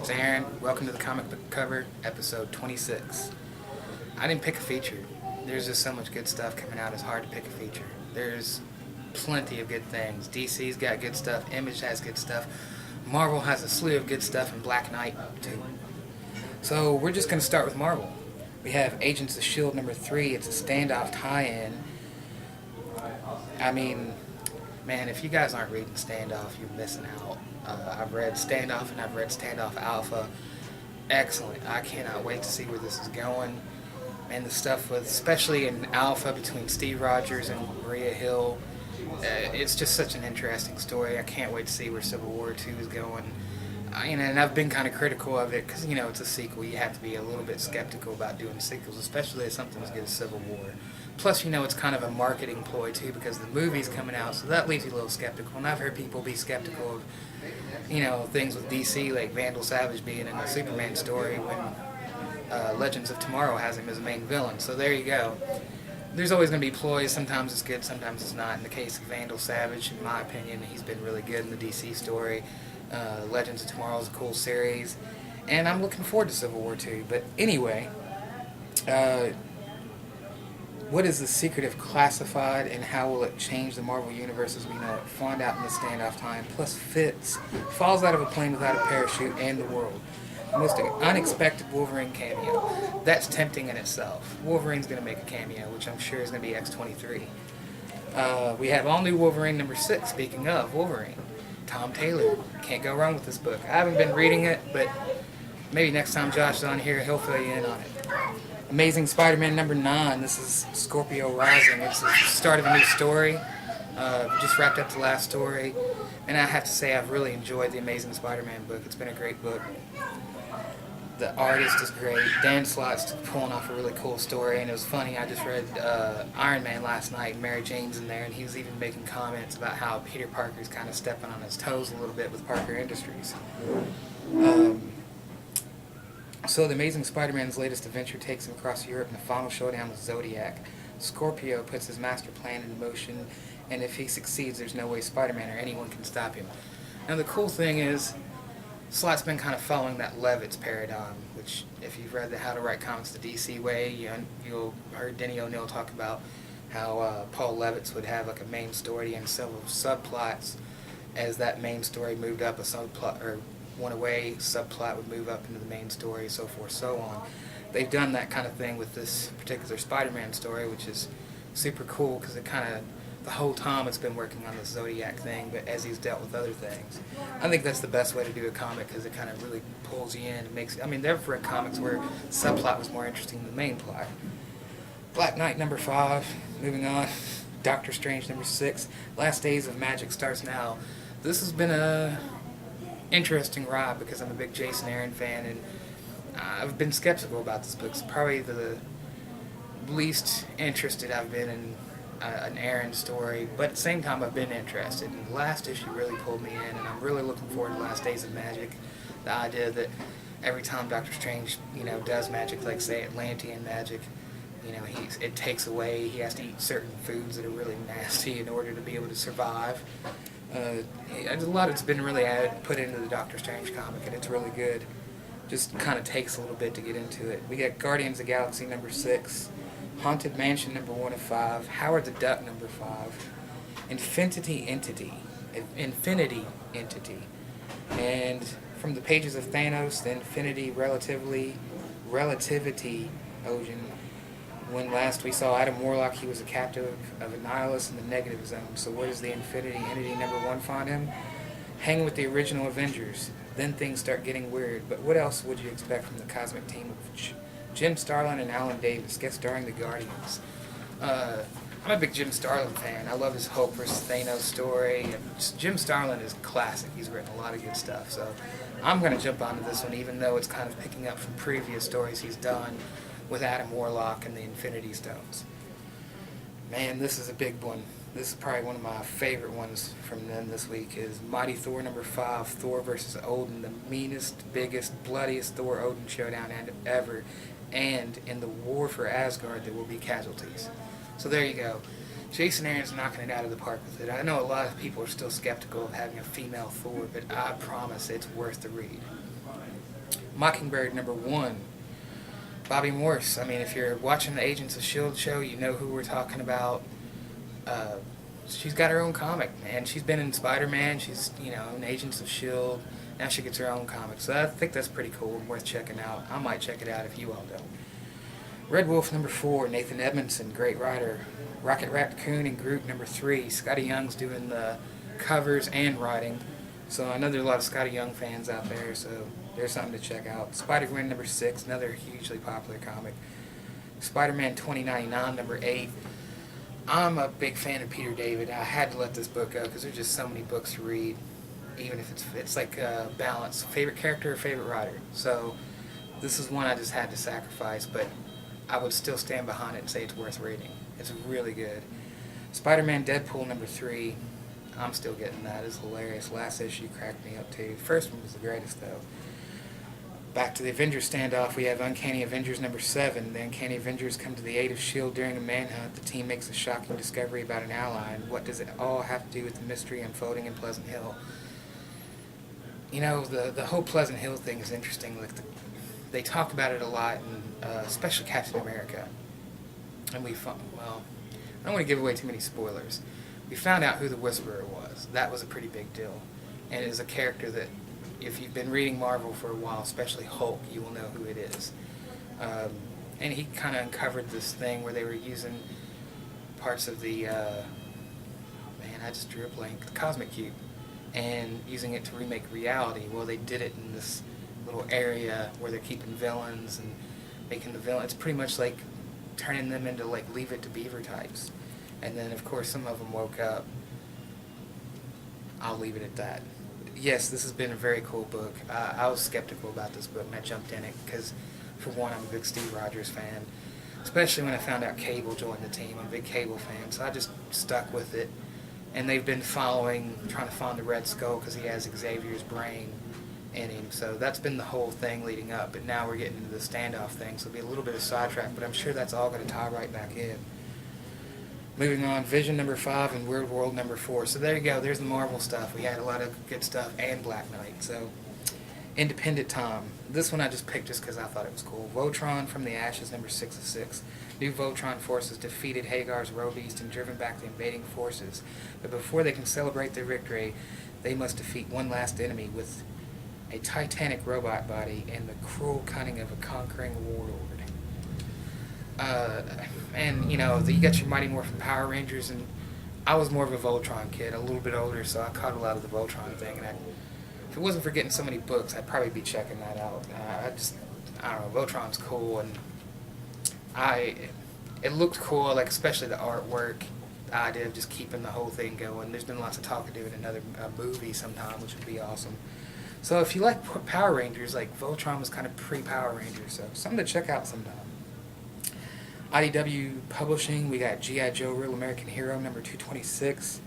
It's Aaron. Welcome to the Comic Book Cover, episode 26. I didn't pick a feature. There's just so much good stuff coming out, it's hard to pick a feature. There's plenty of good things. DC's got good stuff, Image has good stuff, Marvel has a slew of good stuff, and Black Knight too. So we're just going to start with Marvel. We have Agents of S.H.I.E.L.D. number 3. It's a standoff tie-in. I mean, man, if you guys aren't reading Standoff, you're missing out. I've read Standoff and I've read Standoff Alpha. Excellent. I cannot wait to see where this is going. And the stuff with, especially in Alpha between Steve Rogers and Maria Hill, it's just such an interesting story. I can't wait to see where Civil War 2 is going. And I've been kind of critical of it because, it's a sequel. You have to be a little bit skeptical about doing sequels, especially if something as good as Civil War. Plus, it's kind of a marketing ploy, too, because the movie's coming out, so that leaves you a little skeptical. And I've heard people be skeptical of, things with DC, like Vandal Savage being in a Superman story when Legends of Tomorrow has him as a main villain. So there you go. There's always going to be ploys. Sometimes it's good, sometimes it's not. In the case of Vandal Savage, in my opinion, he's been really good in the DC story. Legends of Tomorrow is a cool series, and I'm looking forward to Civil War 2. But anyway, what is the secret of Classified, and how will it change the Marvel Universe as we know it? Find out in the standoff time. Plus, Fitz falls out of a plane without a parachute and the world. The most unexpected Wolverine cameo. That's tempting in itself. Wolverine's going to make a cameo, which I'm sure is going to be X-23. We have all-new Wolverine number 6, speaking of Wolverine. Tom Taylor. Can't go wrong with this book. I haven't been reading it, but maybe next time Josh is on here, he'll fill you in on it. Amazing Spider-Man number 9. This is Scorpio Rising. It's the start of a new story. Just wrapped up the last story. And I have to say, I've really enjoyed the Amazing Spider-Man book. It's been a great book. The artist is great. Dan Slott's pulling off a really cool story, and it was funny. I just read Iron Man last night, and Mary Jane's in there, and he was even making comments about how Peter Parker's kind of stepping on his toes a little bit with Parker Industries. So the Amazing Spider-Man's latest adventure takes him across Europe in the final showdown with Zodiac. Scorpio puts his master plan into motion, and if he succeeds, there's no way Spider-Man or anyone can stop him. Now the cool thing is, Slott's been kind of following that Levitz paradigm, which, if you've read the How to Write Comics the DC Way, you'll heard Denny O'Neil talk about how Paul Levitz would have like a main story and several subplots. As that main story moved up a subplot, or went away, subplot would move up into the main story, so forth, so on. They've done that kind of thing with this particular Spider-Man story, which is super cool because it kind of, the whole time it's been working on the Zodiac thing, but as he's dealt with other things. I think that's the best way to do a comic because it kind of really pulls you in and makes, there were comics where subplot was more interesting than the main plot. Black Knight number 5, moving on. Doctor Strange number 6, Last Days of Magic starts now. This has been a interesting ride because I'm a big Jason Aaron fan, and I've been skeptical about this book. It's probably the least interested I've been in an Aaron story, but at the same time I've been interested, and the last issue really pulled me in, and I'm really looking forward to Last Days of Magic. The idea that every time Doctor Strange does magic, like say Atlantean magic, it takes away, he has to eat certain foods that are really nasty in order to be able to survive. A lot has been really put into the Doctor Strange comic, and it's really good. Just kind of takes a little bit to get into it. We got Guardians of the Galaxy number 6, Haunted Mansion number 1 of 5, Howard the Duck number 5, Infinity Entity, and from the pages of Thanos, the Infinity Relativity Ocean. When last we saw Adam Warlock, he was a captive of Annihilus in the negative zone. So where does the Infinity Entity number 1 find him? Hanging with the original Avengers. Then things start getting weird. But what else would you expect from the cosmic team of Jim Starlin and Alan Davis, guest starring the Guardians? I'm a big Jim Starlin fan. I love his Hulk vs. Thanos story. Jim Starlin is classic. He's written a lot of good stuff. So I'm going to jump onto this one, even though it's kind of picking up from previous stories he's done with Adam Warlock and the Infinity Stones. Man, this is a big one. This is probably one of my favorite ones from them this week is Mighty Thor number 5, Thor versus Odin, the meanest, biggest, bloodiest Thor-Odin showdown ever. And in the war for Asgard, there will be casualties. So there you go. Jason Aaron's knocking it out of the park with it. I know a lot of people are still skeptical of having a female Thor, but I promise it's worth the read. Mockingbird #1. Bobby Morse. I mean, if you're watching the Agents of S.H.I.E.L.D. show, you know who we're talking about. Uh, she's got her own comic, man. She's been in Spider-Man. She's, in Agents of S.H.I.E.L.D. Now she gets her own comic. So I think that's pretty cool and worth checking out. I might check it out if you all don't. Red Wolf #4, Nathan Edmondson, great writer. Rocket Raccoon and Groot #3. Scotty Young's doing the covers and writing. So I know there's a lot of Scotty Young fans out there, so there's something to check out. Spider-Gwen #6, another hugely popular comic. Spider-Man 2099 #8. I'm a big fan of Peter David. I had to let this book go because there's just so many books to read, even if it's like a balance. Favorite character or favorite writer. So this is one I just had to sacrifice, but I would still stand behind it and say it's worth reading. It's really good. Spider-Man Deadpool #3. I'm still getting that. It's hilarious. Last issue cracked me up too. First one was the greatest though. Back to the Avengers standoff, we have Uncanny Avengers #7. The Uncanny Avengers come to the aid of S.H.I.E.L.D. during a manhunt. The team makes a shocking discovery about an ally, and what does it all have to do with the mystery unfolding in Pleasant Hill? The whole Pleasant Hill thing is interesting. They talk about it a lot, and especially Captain America. And I don't want to give away too many spoilers. We found out who the Whisperer was. That was a pretty big deal. And it is a character that, if you've been reading Marvel for a while, especially Hulk, you will know who it is. And he kind of uncovered this thing where they were using parts of the, I just drew a blank, the Cosmic Cube, and using it to remake reality. Well, they did it in this little area where they're keeping villains and making the villains. It's pretty much like turning them into like Leave It to Beaver types. And then, of course, some of them woke up. I'll leave it at that. Yes, this has been a very cool book. I was skeptical about this book, and I jumped in it because, for one, I'm a big Steve Rogers fan, especially when I found out Cable joined the team. I'm a big Cable fan, so I just stuck with it. And they've been trying to find the Red Skull because he has Xavier's brain in him. So that's been the whole thing leading up. But now we're getting into the standoff thing, so it'll be a little bit of sidetrack, but I'm sure that's all going to tie right back in. Moving on, Vision #5 and Weird World #4. So there you go. There's the Marvel stuff. We had a lot of good stuff and Black Knight. So, Independent Tom. This one I just picked just because I thought it was cool. Voltron from the Ashes #6 of 6. New Voltron forces defeated Hagar's Robeast and driven back the invading forces. But before they can celebrate their victory, they must defeat one last enemy with a titanic robot body and the cruel cunning of a conquering warlord. You got your Mighty Morphin Power Rangers, and I was more of a Voltron kid, a little bit older, so I caught a lot of the Voltron thing, and if it wasn't for getting so many books, I'd probably be checking that out. I don't know, Voltron's cool, and it looked cool, like especially the artwork, the idea of just keeping the whole thing going. There's been lots of talk of doing another movie sometime, which would be awesome. So if you like Power Rangers, like Voltron was kind of pre-Power Rangers, so something to check out sometime. IDW Publishing, we got G.I. Joe Real American Hero #226.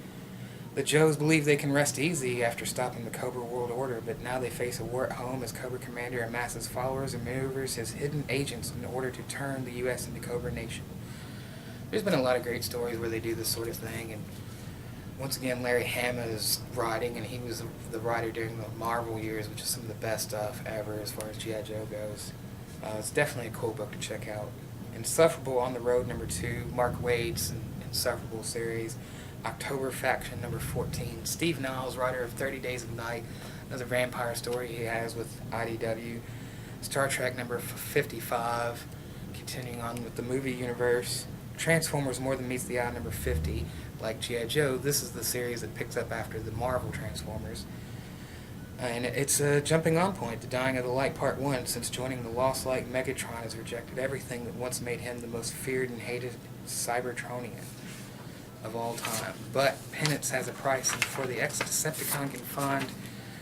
The Joes believe they can rest easy after stopping the Cobra World Order, but now they face a war at home as Cobra Commander amasses followers and maneuvers his hidden agents in order to turn the U.S. into Cobra Nation. There's been a lot of great stories where they do this sort of thing, and once again, Larry Hama is writing, and he was the writer during the Marvel years, which is some of the best stuff ever as far as G.I. Joe goes. It's definitely a cool book to check out. Insufferable on the Road #2, Mark Waid's Insufferable series. October Faction #14. Steve Niles, writer of 30 Days of Night, another vampire story he has with IDW. Star Trek #55, continuing on with the movie universe. Transformers More Than Meets the Eye #50. Like G.I. Joe, this is the series that picks up after the Marvel Transformers. And it's a jumping on point, The Dying of the Light Part 1. Since joining the Lost Light, Megatron has rejected everything that once made him the most feared and hated Cybertronian of all time. But penance has a price, and before the ex-Decepticon can find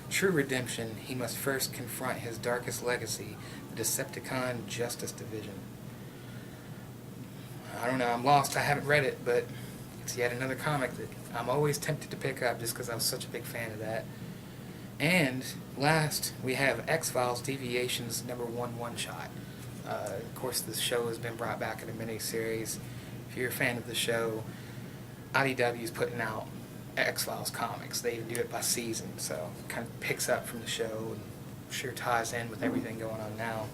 true redemption, he must first confront his darkest legacy, the Decepticon Justice Division. I don't know, I'm lost, I haven't read it, but it's yet another comic that I'm always tempted to pick up just because I was such a big fan of that. And last, we have X-Files Deviations #1 one-shot. Of course, this show has been brought back in a mini-series. If you're a fan of the show, IDW is putting out X-Files comics. They even do it by season, so it kind of picks up from the show. And sure ties in with everything going on now.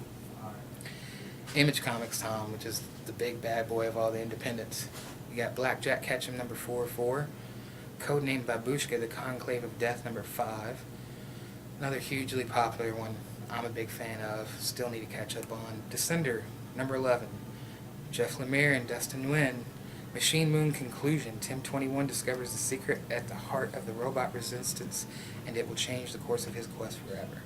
Image Comics Tom, which is the big bad boy of all the independents. You got Blackjack Ketchum number 404, codenamed Babushka, the Conclave of Death number 5. Another hugely popular one I'm a big fan of, still need to catch up on. Descender number 11, Jeff Lemire and Dustin Nguyen. Machine Moon Conclusion. Tim 21 discovers the secret at the heart of the robot resistance, and it will change the course of his quest forever.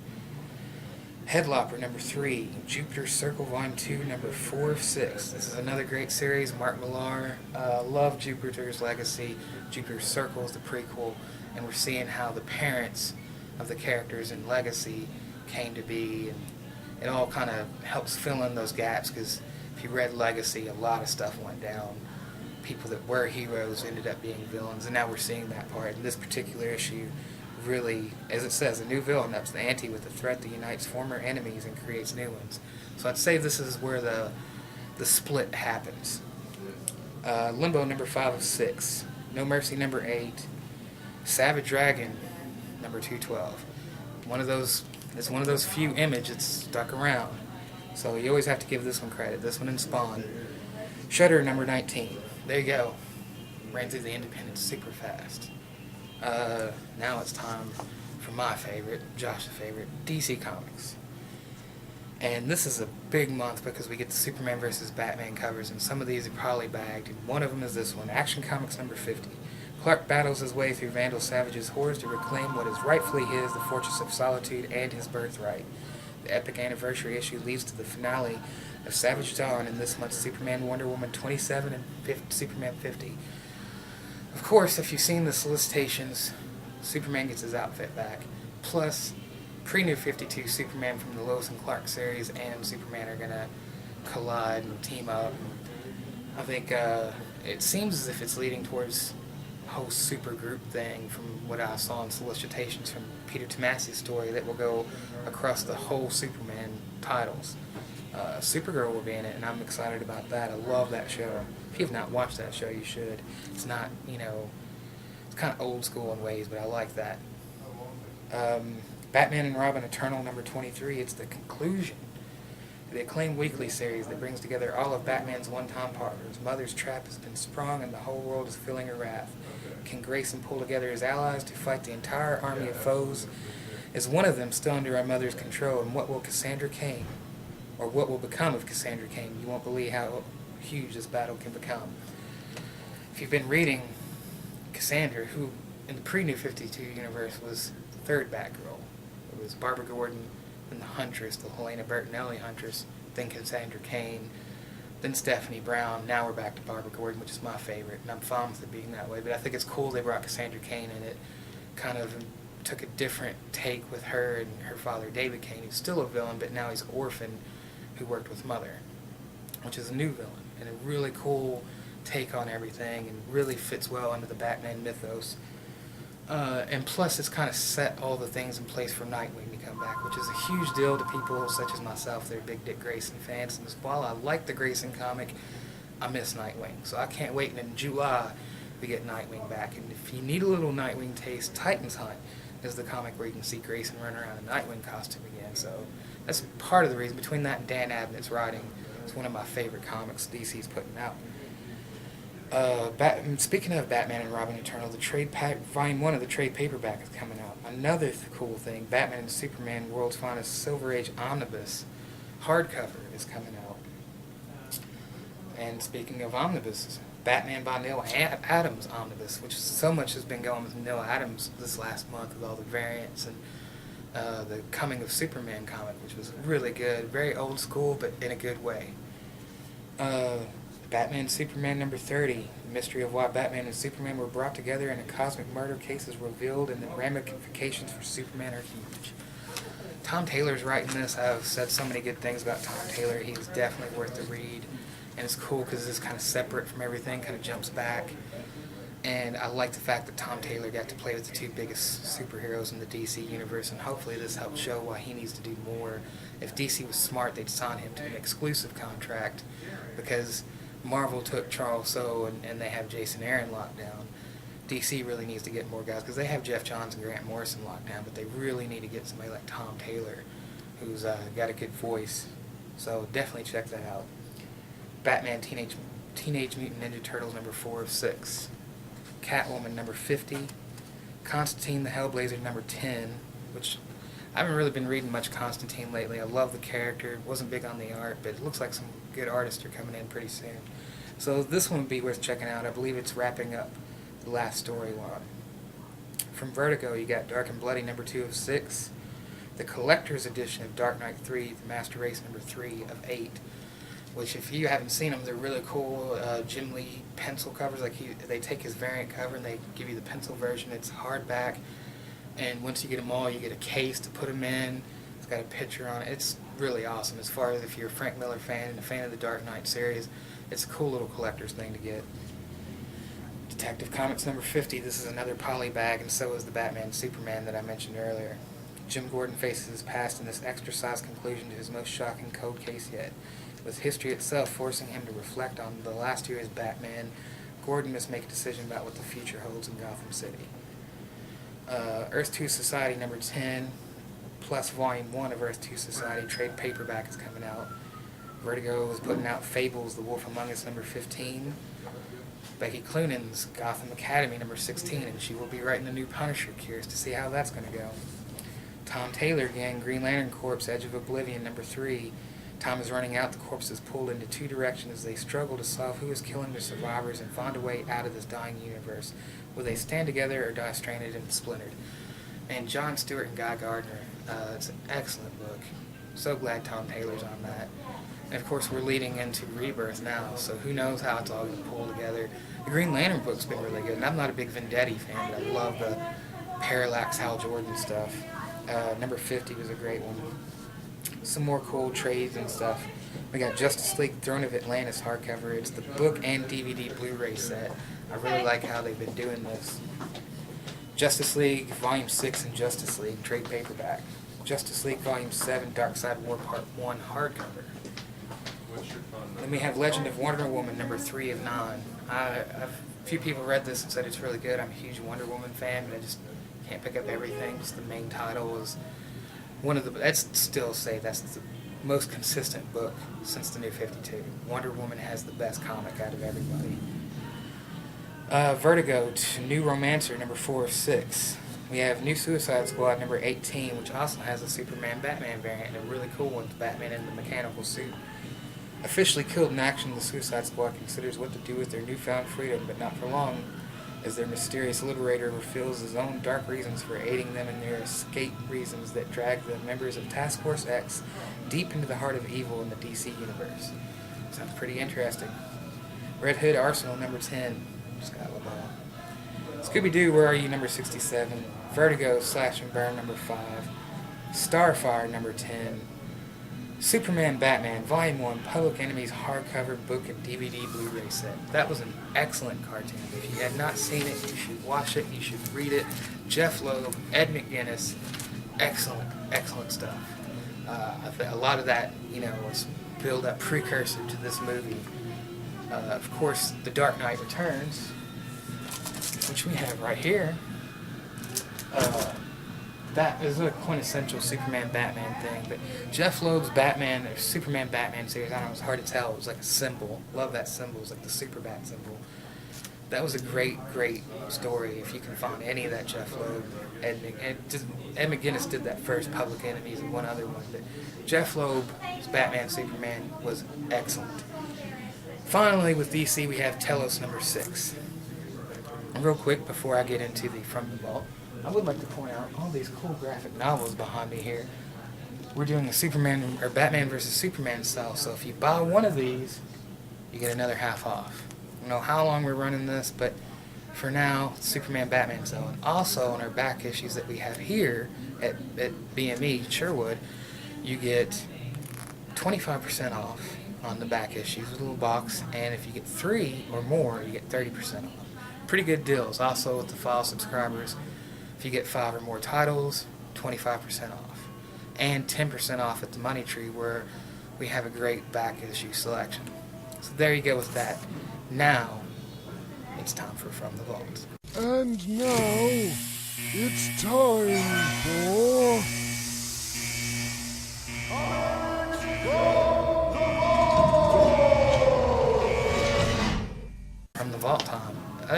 Headlopper number 3, Jupiter Circle Volume 2 number 4 of 6. This is another great series. Mark Millar, love Jupiter's Legacy. Jupiter Circle is the prequel, and we're seeing how the parents of the characters in Legacy came to be, and it all kind of helps fill in those gaps, because if you read Legacy, a lot of stuff went down. People that were heroes ended up being villains, and now we're seeing that part. In this particular issue, really, as it says, a new villain ups the ante with a threat that unites former enemies and creates new ones. So I'd say this is where the split happens. Limbo number 5 of 6, No Mercy number 8, Savage Dragon number 212. It's one of those few Image that's stuck around. So you always have to give this one credit. This one in Spawn. Shudder number 19. There you go. Ran through the independents super fast. Now it's time for my favorite, Josh's favorite, DC Comics. And this is a big month because we get the Superman vs. Batman covers, and some of these are probably bagged. And one of them is this one, Action Comics number 50. Clark battles his way through Vandal Savage's hordes to reclaim what is rightfully his, the Fortress of Solitude, and his birthright. The epic anniversary issue leads to the finale of Savage Dawn in this month's Superman, Wonder Woman 27 and Superman 50. Of course, if you've seen the solicitations, Superman gets his outfit back. Plus, pre-New 52 Superman from the Lois and Clark series and Superman are going to collide and team up. I think it seems as if it's leading towards a whole super group thing from what I saw in solicitations from Peter Tomasi's story that will go across the whole Superman titles. Supergirl will be in it, and I'm excited about that. I love that show. If you have not watched that show, you should. It's not, it's kind of old school in ways, but I like that. Batman and Robin Eternal number 23, it's the conclusion to the acclaimed weekly series that brings together all of Batman's one-time partners. Mother's trap has been sprung, and the whole world is feeling her wrath. Can Grayson pull together his allies to fight the entire army of foes? Is one of them still under our mother's control, and what will Cassandra Cain, or what will become of Cassandra Cain? You won't believe how huge this battle can become. If you've been reading Cassandra, who in the pre-New 52 universe was the third Batgirl. It was Barbara Gordon, then the Huntress, the Helena Bertinelli Huntress, then Cassandra Cain, then Stephanie Brown. Now we're back to Barbara Gordon, which is my favorite, and I'm fine with it being that way. But I think it's cool they brought Cassandra Cain in it. Kind of took a different take with her and her father, David Cain, who's still a villain, but now he's an orphan who worked with Mother, which is a new villain, and a really cool take on everything, and really fits well into the Batman mythos. And plus, it's kind of set all the things in place for Nightwing to come back, which is a huge deal to people such as myself. They're big Dick Grayson fans, and while I like the Grayson comic, I miss Nightwing. So I can't wait, and in July, we get Nightwing back. And if you need a little Nightwing taste, Titans Hunt is the comic where you can see Grayson run around in a Nightwing costume again. So that's part of the reason. Between that and Dan Abnett's writing, it's one of my favorite comics DC's putting out. Speaking of Batman and Robin Eternal, the Volume 1 of the trade paperback is coming out. Another cool thing, Batman and Superman World's Finest Silver Age Omnibus hardcover is coming out. And speaking of omnibuses, Batman by Neil Adams Omnibus, which so much has been going with Neil Adams this last month with all the variants and the Coming of Superman comic, which was really good, very old school, but in a good way. Batman Superman number 30, the mystery of why Batman and Superman were brought together in a cosmic murder case is revealed, and the ramifications for Superman are huge. Tom Taylor's writing this. I've said so many good things about Tom Taylor. He's definitely worth the read, and it's cool because it's kind of separate from everything, kind of jumps back. And I like the fact that Tom Taylor got to play with the two biggest superheroes in the DC universe, and hopefully this helps show why he needs to do more. If DC was smart, they'd sign him to an exclusive contract, because Marvel took Charles Soule and they have Jason Aaron locked down. DC really needs to get more guys, because they have Jeff Johns and Grant Morrison locked down, but they really need to get somebody like Tom Taylor who's got a good voice. So definitely check that out. Batman Teenage Mutant Ninja Turtles number 4 of 6. Catwoman number 50. Constantine the Hellblazer number 10, which I haven't really been reading much Constantine lately. I love the character. Wasn't big on the art, but it looks like some good artists are coming in pretty soon. So this one would be worth checking out. I believe it's wrapping up the last storyline. From Vertigo, you got Dark and Bloody number 2 of 6. The Collector's Edition of Dark Knight 3, The Master Race number 3 of 8. Which, if you haven't seen them, they're really cool. Jim Lee pencil covers. They take his variant cover and they give you the pencil version. It's hardback. And once you get them all, you get a case to put them in. It's got a picture on it. It's really awesome. As far as if you're a Frank Miller fan and a fan of the Dark Knight series, it's a cool little collector's thing to get. Detective Comics number 50. This is another poly bag, and so is the Batman Superman that I mentioned earlier. Jim Gordon faces his past in this extra-sized conclusion to his most shocking cold case yet. With history itself forcing him to reflect on the last year as Batman, Gordon must make a decision about what the future holds in Gotham City. Earth 2 Society number 10, plus Volume 1 of Earth 2 Society trade paperback is coming out. Vertigo is putting out Fables, The Wolf Among Us number 15. Becky Cloonan's Gotham Academy number 16, and she will be writing the new Punisher. Curious to see how that's going to go. Tom Taylor again, Green Lantern Corps, Edge of Oblivion number 3. Time is running out. The corpse is pulled into two directions as they struggle to solve who is killing the survivors and find a way out of this dying universe. Will they stand together or die stranded and splintered? And John Stewart and Guy Gardner. It's an excellent book. So glad Tom Taylor's on that. And of course we're leading into Rebirth now, so who knows how it's all going to pull together. The Green Lantern book's been really good, and I'm not a big Vendetti fan, but I love the Parallax Hal Jordan stuff. Number 50 was a great one. Some more cool trades and stuff. We got Justice League Throne of Atlantis hardcover. It's the book and DVD Blu-ray set. I really like how they've been doing this. Justice League Volume 6 and Justice League trade paperback. Justice League Volume 7 Dark Side War Part 1 hardcover. Then we have Legend of Wonder Woman number 3 of 9. A few people read this and said it's really good. I'm a huge Wonder Woman fan, but I just can't pick up everything. Just the main title was one of the. I'd still say that's the most consistent book since the New 52. Wonder Woman has the best comic out of everybody. Vertigo, New Romancer number 4 of 6. We have New Suicide Squad number 18, which also has a Superman-Batman variant, and a really cool one with Batman in the mechanical suit. Officially killed in action, the Suicide Squad considers what to do with their newfound freedom, but not for long, as their mysterious liberator reveals his own dark reasons for aiding them in their escape, reasons that drag the members of Task Force X deep into the heart of evil in the DC universe. Sounds pretty interesting. Red Hood Arsenal number 10. Just got LeBron. Scooby-Doo, Where Are You number 67. Vertigo, Slash and Burn number 5. Starfire number 10. Superman Batman Volume 1 Public Enemy's hardcover book and DVD Blu-ray set. That was an excellent cartoon. If you had not seen it, you should watch it, you should read it. Jeff Loeb, Ed McGuinness, excellent stuff. I think a lot of that, was build up precursor to this movie. Of course, The Dark Knight Returns, which we have right here. That is a quintessential Superman-Batman thing, but Jeff Loeb's Batman, or Superman-Batman series, I don't know, it's hard to tell, it was like a symbol. Love that symbol, it was like the Super-Bat symbol. That was a great story, if you can find any of that Jeff Loeb. Ed McGuinness did that first, Public Enemies, and one other one, but Jeff Loeb's Batman-Superman was excellent. Finally, with DC, we have Telos number 6. And real quick, before I get into the From the Vault, I would like to point out all these cool graphic novels behind me here. We're doing a Superman or Batman versus Superman sale, so if you buy one of these, you get another half off. I don't know how long we're running this, but for now, Superman Batman sale. And also on our back issues that we have here at BME Sherwood, you get 25% off on the back issues with a little box, and if you get 3 or more, you get 30% off. Pretty good deals. Also with the file subscribers, if you get 5 or more titles, 25% off. And 10% off at the Money Tree, where we have a great back issue selection. So there you go with that. Now, it's time for From the Vault. And now, it's time for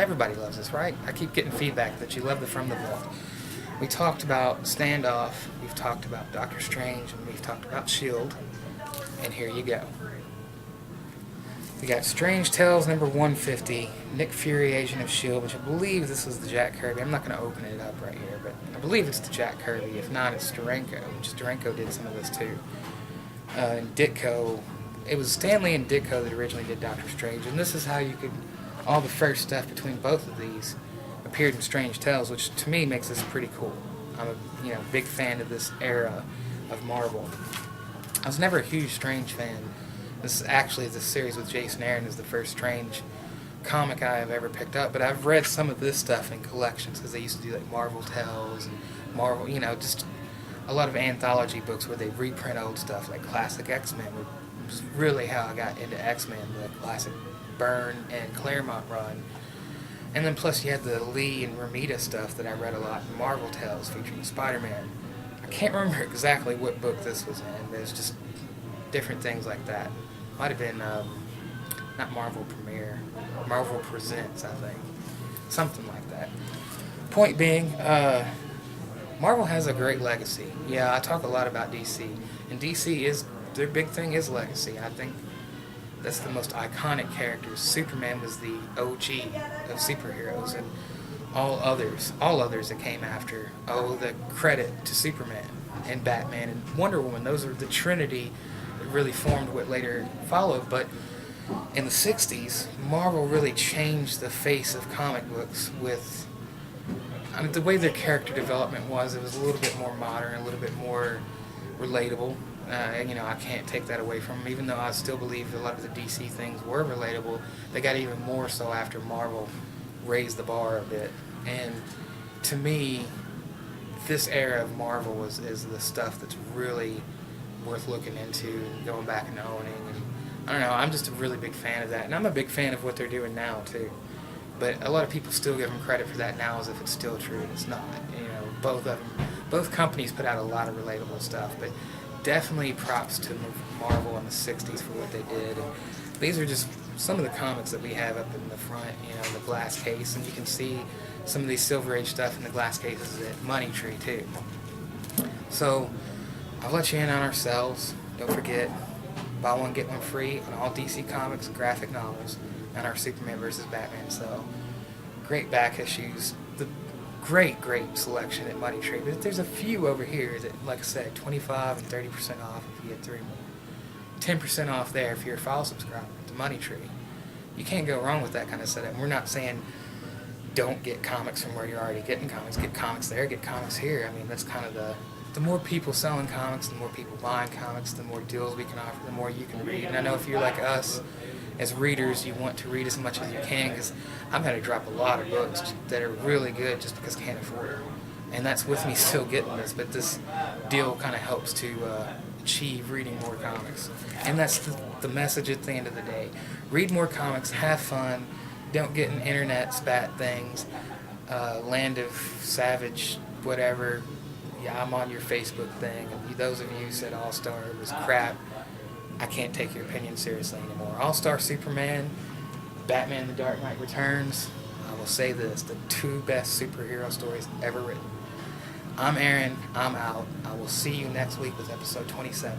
everybody loves this, right? I keep getting feedback that you love the From the Vault. We talked about Standoff, we've talked about Doctor Strange, and we've talked about S.H.I.E.L.D., and here you go. We got Strange Tales number 150, Nick Fury, Agent of S.H.I.E.L.D., which I believe this is the Jack Kirby. I'm not going to open it up right here, but I believe it's the Jack Kirby. If not, it's Steranko, which Steranko did some of this too. And Ditko, it was Stan Lee and Ditko that originally did Doctor Strange, and this is how you could, all the first stuff between both of these appeared in Strange Tales, which to me makes this pretty cool. I'm a big fan of this era of Marvel. I was never a huge Strange fan. This series with Jason Aaron is the first Strange comic I have ever picked up, but I've read some of this stuff in collections because they used to do like Marvel Tales and Marvel, just a lot of anthology books where they reprint old stuff like classic X-Men, which is really how I got into X-Men, the classic Byrne and Claremont run. And then plus you had the Lee and Romita stuff that I read a lot in Marvel Tales featuring Spider-Man. I can't remember exactly what book this was in. There's just different things like that. Might have been, not Marvel Premiere, Marvel Presents, I think. Something like that. Point being, Marvel has a great legacy. Yeah, I talk a lot about DC. And DC their big thing is legacy. I think that's the most iconic characters. Superman was the OG of superheroes, and all others that came after owe the credit to Superman and Batman and Wonder Woman. Those are the trinity that really formed what later followed. But in the 60s, Marvel really changed the face of comic books with the way their character development was. It was a little bit more modern, a little bit more relatable. I can't take that away from them. Even though I still believe a lot of the DC things were relatable, they got even more so after Marvel raised the bar a bit. And to me, this era of Marvel is the stuff that's really worth looking into and going back and owning. And I don't know, I'm just a really big fan of that. And I'm a big fan of what they're doing now, too. But a lot of people still give them credit for that now as if it's still true, and it's not. Both companies put out a lot of relatable stuff, but definitely props to Marvel in the 60s for what they did. And these are just some of the comics that we have up in the front, the glass case, and you can see some of these Silver Age stuff in the glass cases at Money Tree too. So I'll let you in on our sales. Don't forget, buy one get one free on all DC Comics and graphic novels and our Superman vs. Batman sale. Great back issues. The great selection at Money Tree, but there's a few over here that, like I said, 25 and 30% off if you get 3 more. 10% off there if you're a file subscriber to Money Tree. You can't go wrong with that kind of setup. We're not saying don't get comics from where you're already getting comics. Get comics there, get comics here. I mean, that's kind of the more people selling comics, the more people buying comics, the more deals we can offer, the more you can read. And I know if you're like us, as readers, you want to read as much as you can, because I've had to drop a lot of books that are really good just because I can't afford it. And that's with me still getting this, but this deal kind of helps to achieve reading more comics. And that's the message at the end of the day. Read more comics, have fun, don't get in internet spat things, Land of Savage, whatever. Yeah, I'm on your Facebook thing, and those of you who said All-Star was crap, I can't take your opinion seriously anymore. All-Star Superman, Batman The Dark Knight Returns, I will say this, the 2 best superhero stories ever written. I'm Aaron, I'm out. I will see you next week with episode 27.